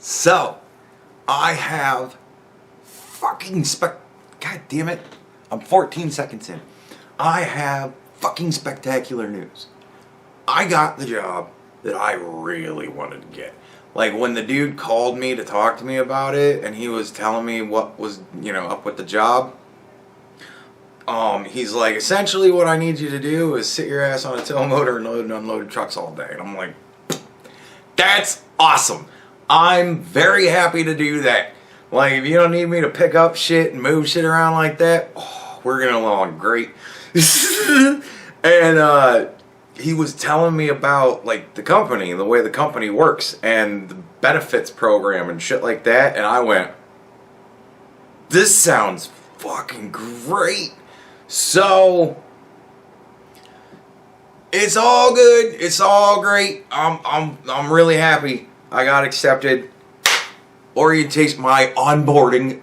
So, I have God damn it. I'm 14 seconds in. I have fucking spectacular news. I got the job that I really wanted to get. Like, when the dude called me to talk to me about it, and he was telling me what was, up with the job, he's like, essentially what I need you to do is sit your ass on a tow motor and load and unload trucks all day. And I'm like, that's awesome. I'm very happy to do that. Like, if you don't need me to pick up shit and move shit around like that, we're getting along great. And he was telling me about, like, the company, the way the company works, and the benefits program and shit like that, and I went, this sounds fucking great. So, it's all good. It's all great. I'm really happy. I got accepted. Orientation, my onboarding.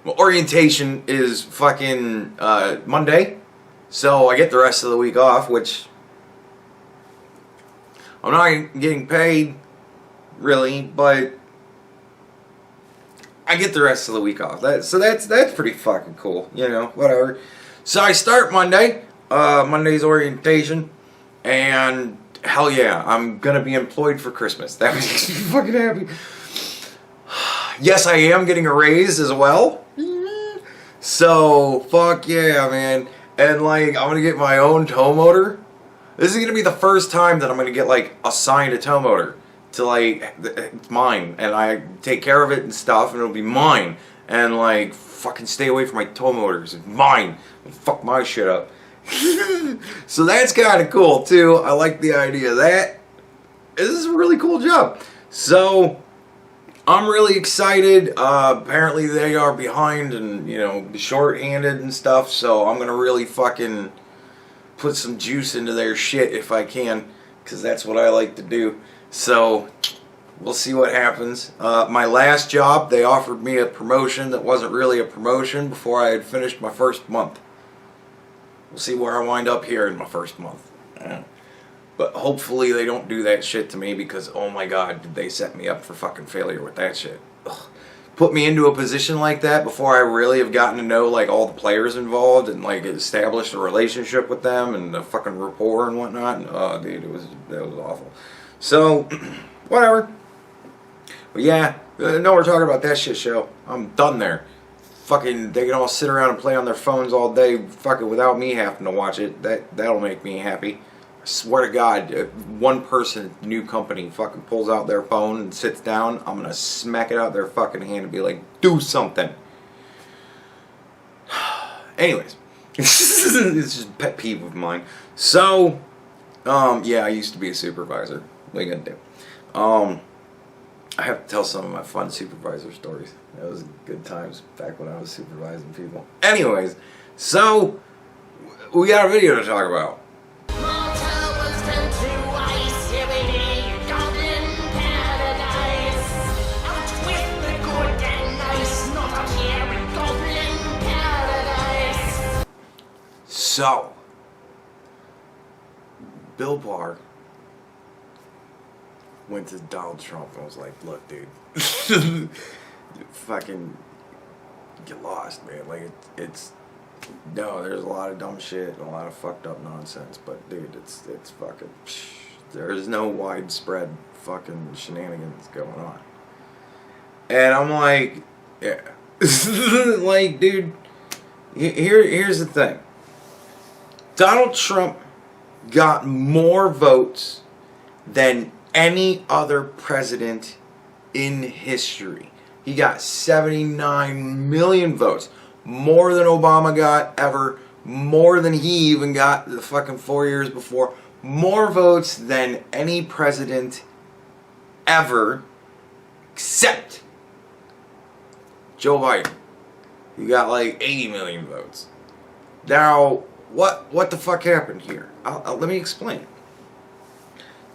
My orientation is fucking Monday. So I get the rest of the week off, which I'm not getting paid, really, but I get the rest of the week off. So that's pretty fucking cool, whatever. So I start Monday, Monday's orientation, and hell yeah, I'm gonna be employed for Christmas. That makes me fucking happy. Yes, I am getting a raise as well. So, fuck yeah, man. And, like, I'm gonna get my own tow motor. This is gonna be the first time that I'm gonna get, like, assigned a tow motor. To, like, it's mine. And I take care of it and stuff, and it'll be mine. And, like, fucking stay away from my tow motors. It's mine. Fuck my shit up. So that's kind of cool, too. I like the idea of that. This is a really cool job. So, I'm really excited. Apparently they are behind and, short-handed and stuff, so I'm going to really fucking put some juice into their shit if I can, because that's what I like to do. So, we'll see what happens. My last job, they offered me a promotion that wasn't really a promotion before I had finished my first month. We'll see where I wind up here in my first month. But hopefully they don't do that shit to me, because oh my god, did they set me up for fucking failure with that shit. Ugh. Put me into a position like that before I really have gotten to know, like, all the players involved and, like, established a relationship with them and a fucking rapport and whatnot. And, oh dude, that was awful. So, whatever. But yeah, no we're talking about that shit show. I'm done there. Fucking, they can all sit around and play on their phones all day, fucking without me having to watch it. That'll make me happy. I swear to God, if one person at the new company fucking pulls out their phone and sits down, I'm gonna smack it out their fucking hand and be like, do something. Anyways, it's just a pet peeve of mine. So, yeah, I used to be a supervisor. What are you gonna do? I have to tell some of my fun supervisor stories. That was good times back when I was supervising people. Anyways, so we got a video to talk about. So, Bill Barr went to Donald Trump and was like, look, dude, fucking get lost, man. Like, no, there's a lot of dumb shit and a lot of fucked up nonsense, but dude, it's fucking, there's no widespread fucking shenanigans going on. And I'm like, yeah. Like, dude, here's the thing. Donald Trump got more votes than any other president in history. He got 79 million votes. More than Obama got ever. More than he even got the fucking 4 years before. More votes than any president ever, except Joe Biden. He got like 80 million votes. Now, what the fuck happened here? Let me explain.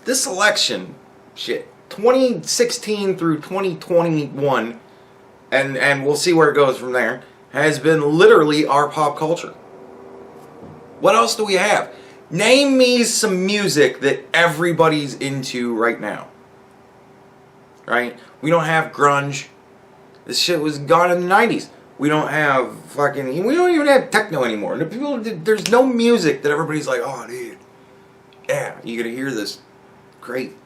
This election, shit, 2016 through 2021, and we'll see where it goes from there, has been literally our pop culture. What else do we have? Name me some music that everybody's into right now. right? We don't have grunge. This shit was gone in the 90s. We don't have fucking... We don't even have techno anymore. There's no music that everybody's like, oh, dude. Yeah, you're going to hear this great...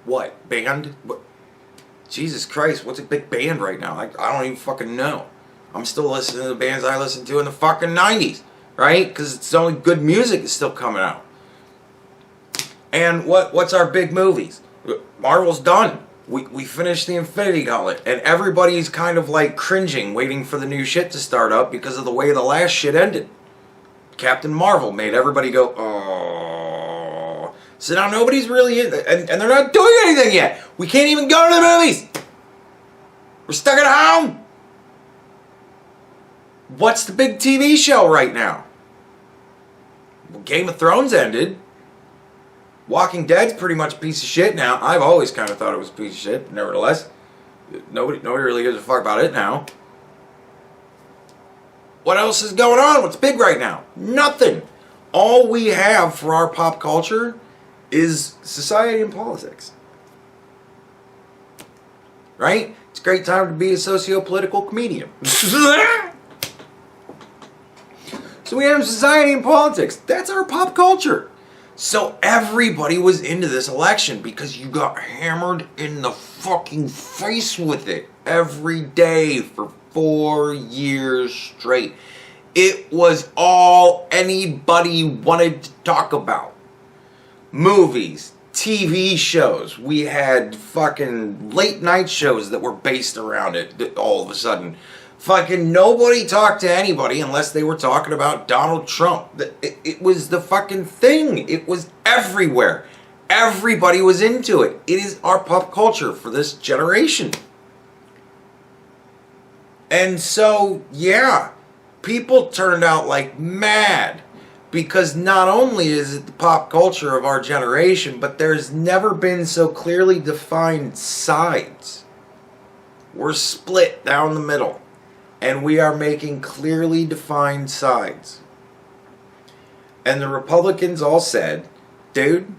What? Band? What? Jesus Christ, what's a big band right now? I don't even fucking know. I'm still listening to the bands I listened to in the fucking 90s. Right? Because it's the only good music that's still coming out. And what's our big movies? Marvel's done. We finished the Infinity Gauntlet, and everybody's kind of like cringing, waiting for the new shit to start up because of the way the last shit ended. Captain Marvel made everybody go, oh. So now nobody's really in, and they're not doing anything yet. We can't even go to the movies. We're stuck at home. What's the big TV show right now? Well, Game of Thrones ended. Walking Dead's pretty much a piece of shit now. I've always kind of thought it was a piece of shit. Nevertheless, nobody really gives a fuck about it now. What else is going on? What's big right now? Nothing. All we have for our pop culture is society and politics. Right? It's a great time to be a socio-political comedian. So we have society and politics. That's our pop culture. So everybody was into this election because you got hammered in the fucking face with it every day for 4 years straight. It was all anybody wanted to talk about. Movies, TV shows. We had fucking late night shows that were based around it all of a sudden. Fucking nobody talked to anybody unless they were talking about Donald Trump. It was the fucking thing. It was everywhere. Everybody was into it. It is our pop culture for this generation. And so, yeah, people turned out like mad. Because not only is it the pop culture of our generation, but there's never been so clearly defined sides. We're split down the middle. And we are making clearly defined sides. And the Republicans all said, dude,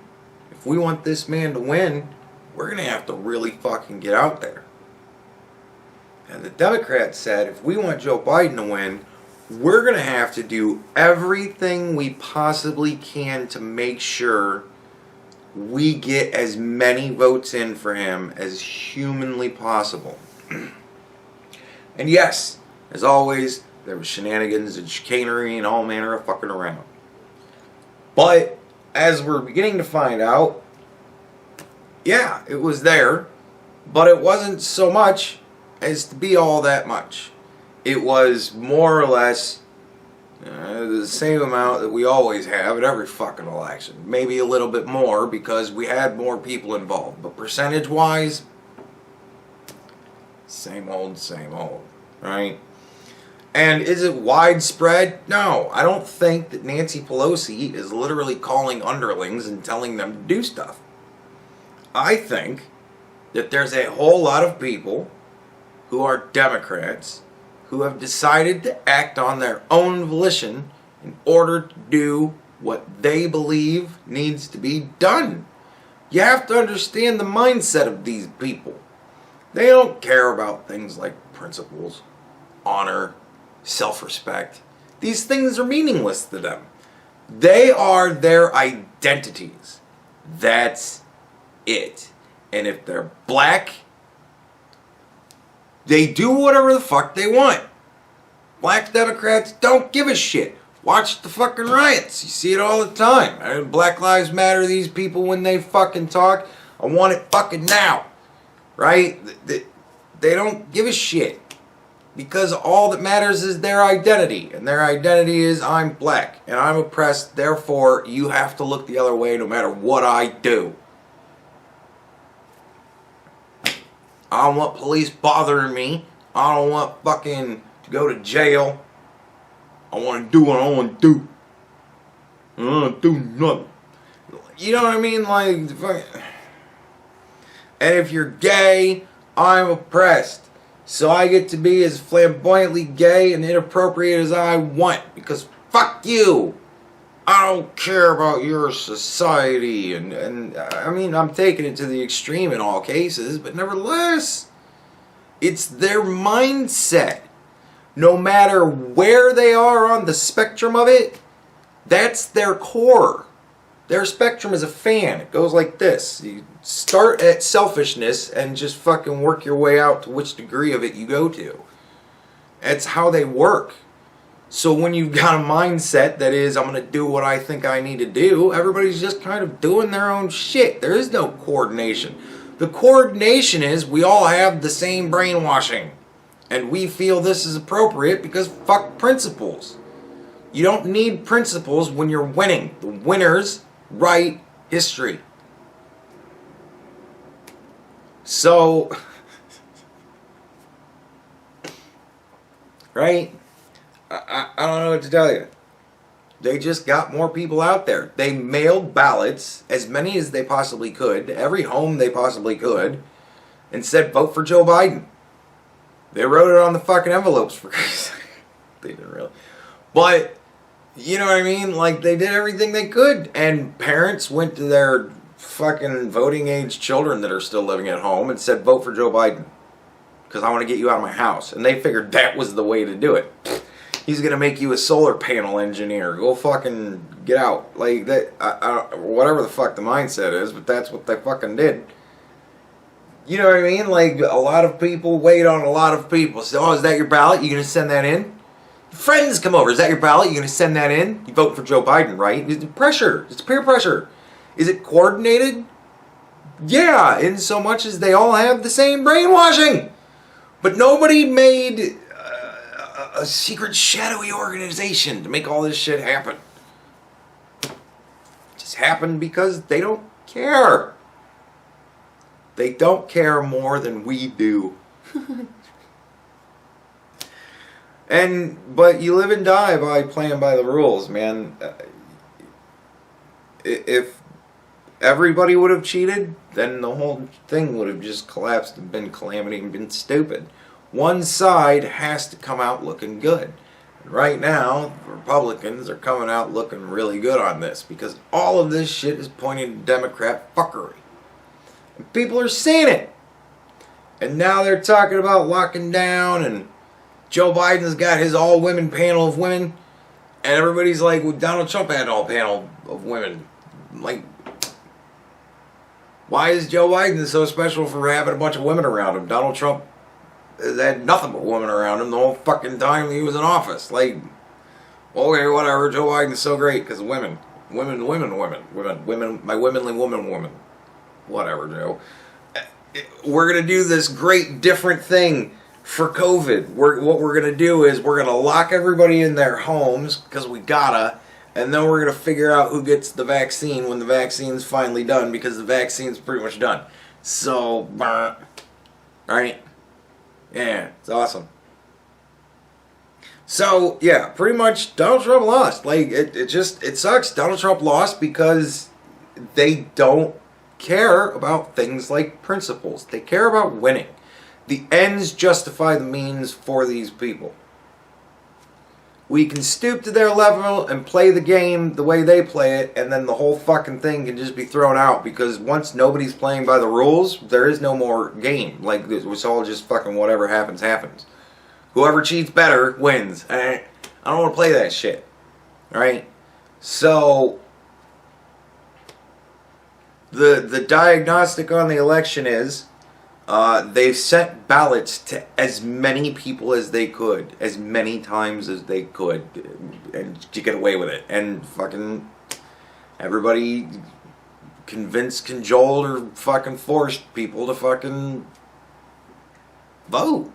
if we want this man to win, we're going to have to really fucking get out there. And the Democrats said, if we want Joe Biden to win, we're going to have to do everything we possibly can to make sure we get as many votes in for him as humanly possible. And yes, as always, there was shenanigans and chicanery and all manner of fucking around. But, as we're beginning to find out, yeah, it was there, but it wasn't so much as to be all that much. It was more or less the same amount that we always have at every fucking election. Maybe a little bit more because we had more people involved. But percentage-wise, same old, right? And is it widespread? No, I don't think that Nancy Pelosi is literally calling underlings and telling them to do stuff. I think that there's a whole lot of people who are Democrats who have decided to act on their own volition in order to do what they believe needs to be done. You have to understand the mindset of these people. They don't care about things like principles, honor, self-respect. These things are meaningless to them. They are their identities. That's it. And if they're black, they do whatever the fuck they want. Black Democrats don't give a shit. Watch the fucking riots. You see it all the time. Black Lives Matter, these people, when they fucking talk, I want it fucking now. Right? They don't give a shit. Because all that matters is their identity. And their identity is, I'm black. And I'm oppressed. Therefore, you have to look the other way no matter what I do. I don't want police bothering me. I don't want fucking to go to jail. I want to do what I want to do. I don't want to do nothing. You know what I mean? Like, and if you're gay, I'm oppressed. So I get to be as flamboyantly gay and inappropriate as I want. Because fuck you. I don't care about your society. And I mean, I'm taking it to the extreme in all cases, but nevertheless, it's their mindset. No matter where they are on the spectrum of it, that's their core. Their spectrum is a fan. It goes like this. You start at selfishness and just fucking work your way out to which degree of it you go to. That's how they work. So when you've got a mindset that is, I'm going to do what I think I need to do, everybody's just kind of doing their own shit. There is no coordination. The coordination is we all have the same brainwashing. And we feel this is appropriate because fuck principles. You don't need principles when you're winning. The winners write history. So, right? I don't know what to tell you. They just got more people out there. They mailed ballots, as many as they possibly could, to every home they possibly could, and said, vote for Joe Biden. They wrote it on the fucking envelopes for they didn't really. But, you know what I mean? Like, they did everything they could. And parents went to their fucking voting age children that are still living at home and said, vote for Joe Biden. Because I want to get you out of my house. And they figured that was the way to do it. He's going to make you a solar panel engineer. Go fucking get out. Like, that, whatever the fuck the mindset is, but that's what they fucking did. You know what I mean? Like, a lot of people wait on a lot of people. So, oh, is that your ballot? You going to send that in? Friends come over. Is that your ballot? You going to send that in? You vote for Joe Biden, right? It's pressure. It's peer pressure. Is it coordinated? Yeah, in so much as they all have the same brainwashing. But nobody made a secret shadowy organization to make all this shit happen. It just happened because they don't care. They don't care more than we do. But you live and die by playing by the rules, man. If everybody would have cheated, then the whole thing would have just collapsed and been calamity and been stupid. One side has to come out looking good. Right now, the Republicans are coming out looking really good on this because all of this shit is pointing to Democrat fuckery. And people are seeing it. And now they're talking about locking down, and Joe Biden's got his all-women panel of women, and everybody's like, well, Donald Trump had an all-panel of women. Like, why is Joe Biden so special for having a bunch of women around him? Donald Trump had nothing but women around him the whole fucking time he was in office. Like, okay, whatever, Joe Biden's so great because women. My womanly woman. Whatever, Joe. We're going to do this great different thing for COVID. What we're going to do is we're going to lock everybody in their homes because we gotta, and then we're going to figure out who gets the vaccine when the vaccine's finally done because the vaccine's pretty much done. So, right? Yeah, it's awesome. So, yeah, pretty much Donald Trump lost. Like, it sucks. Donald Trump lost because they don't care about things like principles. They care about winning. The ends justify the means for these people. We can stoop to their level and play the game the way they play it, and then the whole fucking thing can just be thrown out because once nobody's playing by the rules, there is no more game. Like, it's all just fucking whatever happens, happens. Whoever cheats better wins. I don't want to play that shit. Alright? So, the diagnostic on the election is they've sent ballots to as many people as they could, as many times as they could, and to get away with it. And fucking everybody convinced, cajoled, or fucking forced people to fucking vote.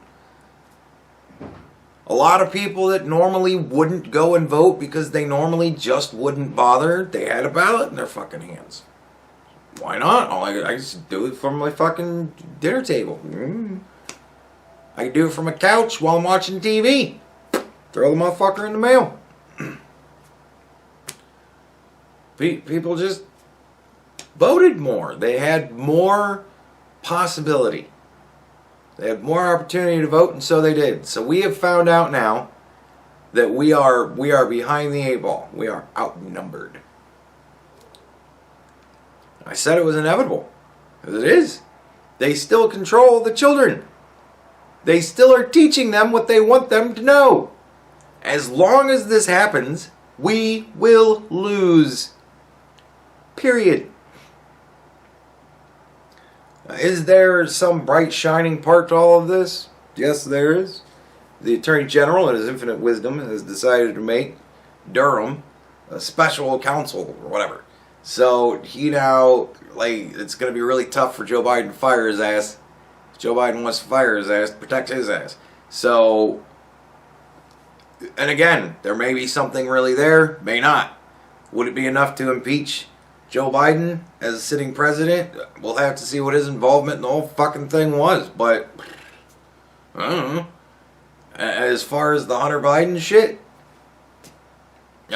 A lot of people that normally wouldn't go and vote because they normally just wouldn't bother, they had a ballot in their fucking hands. Why not? I just do it from my fucking dinner table. I can do it from a couch while I'm watching TV. Throw the motherfucker in the mail. People just voted more. They had more possibility. They had more opportunity to vote, and so they did. So we have found out now that we are behind the 8 ball. We are outnumbered. I said it was inevitable. It is. They still control the children. They still are teaching them what they want them to know. As long as this happens, we will lose. Period. Is there some bright shining part to all of this? Yes, there is. The Attorney General, in his infinite wisdom, has decided to make Durham a special counsel or whatever. So he now, it's going to be really tough for Joe Biden to fire his ass. If Joe Biden wants to fire his ass, protect his ass. So, and again, there may be something really there, may not. Would it be enough to impeach Joe Biden as a sitting president? We'll have to see what his involvement in the whole fucking thing was, but I don't know. As far as the Hunter Biden shit,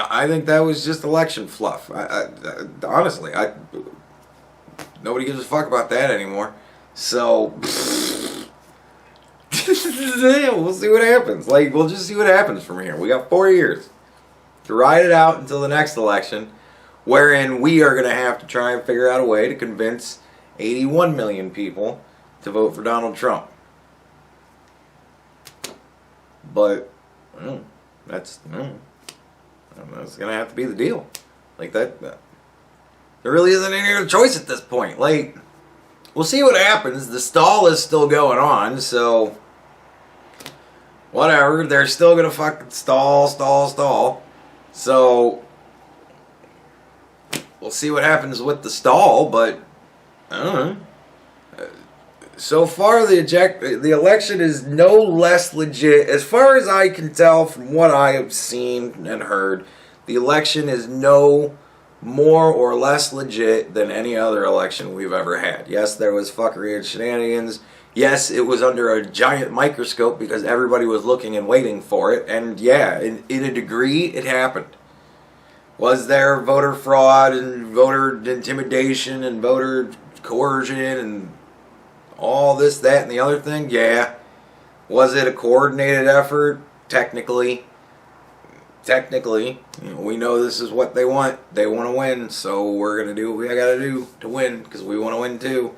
I think that was just election fluff. Honestly, nobody gives a fuck about that anymore. So we'll see what happens. We'll just see what happens from here. We got 4 years to ride it out until the next election, wherein we are going to have to try and figure out a way to convince 81 million people to vote for Donald Trump. But that's going to have to be the deal. That there really isn't any other choice at this point. We'll see what happens. The stall is still going on, so whatever. They're still going to fucking stall. So we'll see what happens with the stall, but I don't know. So far, the election is no less legit. As far as I can tell from what I have seen and heard, the election is no more or less legit than any other election we've ever had. Yes, there was fuckery and shenanigans. Yes, it was under a giant microscope because everybody was looking and waiting for it. And yeah, in a degree, it happened. Was there voter fraud and voter intimidation and voter coercion and all this, that, and the other thing? Yeah. Was it a coordinated effort? Technically. We know this is what they want. They want to win, so we're going to do what we got to do to win, because we want to win too.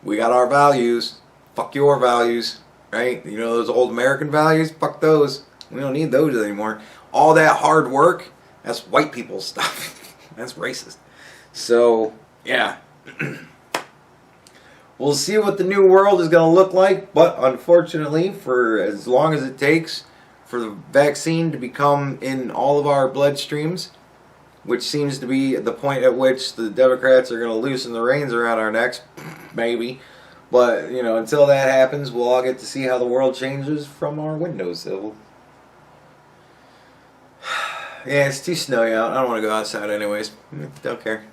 We got our values. Fuck your values, right? You know those old American values? Fuck those. We don't need those anymore. All that hard work, that's white people stuff. That's racist. So, yeah. We'll see what the new world is going to look like, but unfortunately, for as long as it takes for the vaccine to become in all of our bloodstreams, which seems to be the point at which the Democrats are going to loosen the reins around our necks, maybe. But, until that happens, we'll all get to see how the world changes from our windowsill. Yeah, it's too snowy out. I don't want to go outside anyways. Don't care.